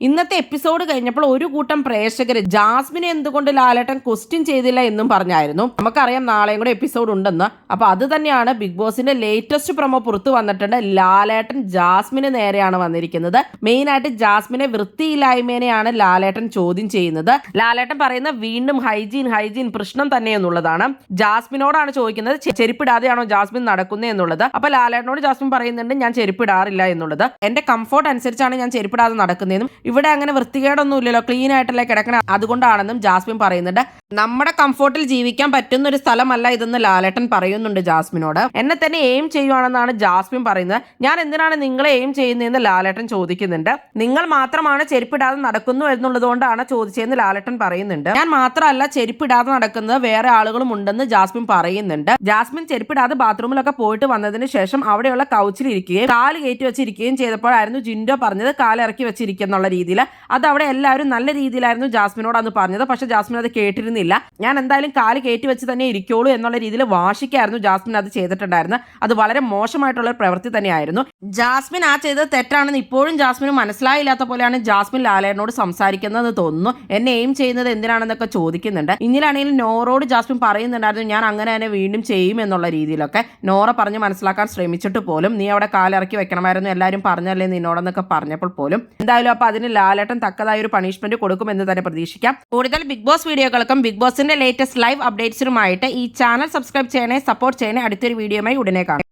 ഇന്നത്തെ എപ്പിസോഡ് കഴിഞ്ഞപ്പോൾ ഒരു കൂട്ടം പ്രേക്ഷകർ ജാസ്മിനെ എന്തുകൊണ്ട് ലാലേട്ടൻ ക്വസ്റ്റ്യൻ ചെയ്തില്ല എന്നും പറഞ്ഞായിരുന്നു. നമുക്കറിയാം നാളെയും കൂടെ എപ്പിസോഡ് ഉണ്ടെന്ന്. അപ്പൊ അത് തന്നെയാണ് ബിഗ് ബോസിന്റെ ലേറ്റസ്റ്റ് പ്രൊമോ പുറത്തു വന്നിട്ടുണ്ട്. ലാലേട്ടൻ ജാസ്മിന് നേരെയാണ് വന്നിരിക്കുന്നത്. മെയിൻ ആയിട്ട് ജാസ്മിനെ വൃത്തിയില്ലായ്മേനെയാണ് ലാലേട്ടൻ ചോദ്യം ചെയ്യുന്നത്. ലാലേട്ടൻ പറയുന്ന വീണ്ടും ഹൈജീൻ പ്രശ്നം തന്നെ എന്നുള്ളതാണ്. ജാസ്മിനോടാണ് ചോദിക്കുന്നത് ചെരുപ്പിടാതെയാണോ ജാസ്മിൻ നടക്കുന്നത് എന്നുള്ളത്. അപ്പൊ ലാലേട്ടനോട് ജാസ്മിൻ പറയുന്നുണ്ട് ഞാൻ ചെരുപ്പിടാറില്ല എന്നുള്ളത്. എന്റെ കംഫോർട്ട് അനുസരിച്ചാണ് ഞാൻ ചെരുപ്പിടാതെ നടക്കുന്നതെന്നും ഇവിടെ അങ്ങനെ വൃത്തികേടൊന്നും ഇല്ലല്ലോ, ക്ലീൻ ആയിട്ടല്ലേ കിടക്കണം, അതുകൊണ്ടാണെന്നും ജാസ്മിൻ പറയുന്നുണ്ട്. നമ്മുടെ കംഫോർട്ടിൽ ജീവിക്കാൻ പറ്റുന്ന ഒരു സ്ഥലമല്ല ഇതെന്ന് ലാലേട്ടൻ പറയുന്നുണ്ട് ജാസ്മിനോട്. എന്നെ തന്നെ എയിം ചെയ്യുവാണെന്നാണ് ജാസ്മിൻ പറയുന്നത്. ഞാൻ എന്തിനാണ് നിങ്ങളെ എയിം ചെയ്യുന്നതെന്ന് ലാലേട്ടൻ ചോദിക്കുന്നുണ്ട്. നിങ്ങൾ മാത്രമാണ് ചെരുപ്പിടാതെ നടക്കുന്നു എന്നുള്ളതുകൊണ്ടാണ് ചോദിച്ചതെന്ന് ലാലേട്ടൻ പറയുന്നുണ്ട്. ഞാൻ മാത്രമല്ല ചെരുപ്പിടാതെ നടക്കുന്നത്, വേറെ ആളുകളും ഉണ്ടെന്ന് ജാസ്മിൻ പറയുന്നുണ്ട്. ജാസ്മിൻ ചെരുപ്പിടാതെ ബാത്റൂമിലൊക്കെ പോയിട്ട് വന്നതിന് ശേഷം അവിടെയുള്ള കൗച്ചിൽ ഇരിക്കുകയും കാല് കയറ്റി വെച്ചിരിക്കുകയും ചെയ്തപ്പോഴായിരുന്നു ജിൻഡോ പറഞ്ഞത് കാലിറക്കി വെച്ചിരിക്കുന്നുള്ള രീതിയിൽ. അത് അവിടെ എല്ലാവരും നല്ല രീതിയിലായിരുന്നു ജാസ്മിനോട് അന്ന് പറഞ്ഞത്. പക്ഷെ ജാസ്മിൻ അത് കേട്ടിരുന്നില്ല. ഞാൻ എന്തായാലും കാല് കയറ്റി വെച്ച് തന്നെ ഇരിക്കുള്ളൂ എന്നുള്ള രീതിയിൽ വാശിക്കായിരുന്നു ജാസ്മിൻ അത് ചെയ്തിട്ടുണ്ടായിരുന്നത്. അത് വളരെ മോശമായിട്ടുള്ള പ്രവൃത്തി തന്നെയായിരുന്നു. ജാസ്മിൻ ആ ചെയ്തത് തെറ്റാണെന്ന് ഇപ്പോഴും ജാസ്മിന് മനസ്സിലായില്ലാത്ത പോലെയാണ് ജാസ്മിൻ ലാലേട്ടനോട് സംസാരിക്കുന്നത് തോന്നുന്നു. എന്നെ എയിം ചെയ്യുന്നത് എന്തിനാണെന്നൊക്കെ ചോദിക്കുന്നുണ്ട്. ഇന്നിലാണെങ്കിലും നോറോട് ജാസ്മിൻ പറയുന്നുണ്ടായിരുന്നു ഞാൻ അങ്ങനെ തന്നെ വീണ്ടും ചെയ്യും എന്നുള്ള രീതിയിലൊക്കെ. നോറ പറഞ്ഞ് മനസ്സിലാക്കാൻ ശ്രമിച്ചിട്ട് പോലും നീ അവിടെ കാലിറക്കി വെക്കണമായിരുന്നു, എല്ലാവരും പറഞ്ഞല്ലേ നിന്നോടെന്നൊക്കെ പറഞ്ഞപ്പോൾ പോലും. എന്തായാലും അപ്പൊ അതിന് ലാലേട്ടൻ തക്കതായ ഒരു പണിഷ്മെന്റ് കൊടുക്കുമെന്ന് തന്നെ പ്രതീക്ഷിക്കാം. കൂടുതൽ ബിഗ് ബോസ് വീഡിയോകൾക്കും ബിഗ് ബോസിന്റെ ലേറ്റസ്റ്റ് ലൈവ് അപ്ഡേറ്റ്സിനുമായിട്ട് ഈ ചാനൽ സബ്സ്ക്രൈബ് ചെയ്യണേ, സപ്പോർട്ട് ചെയ്യണേ. അടുത്തൊരു വീഡിയോയുമായി ഉടനെ കാണാം.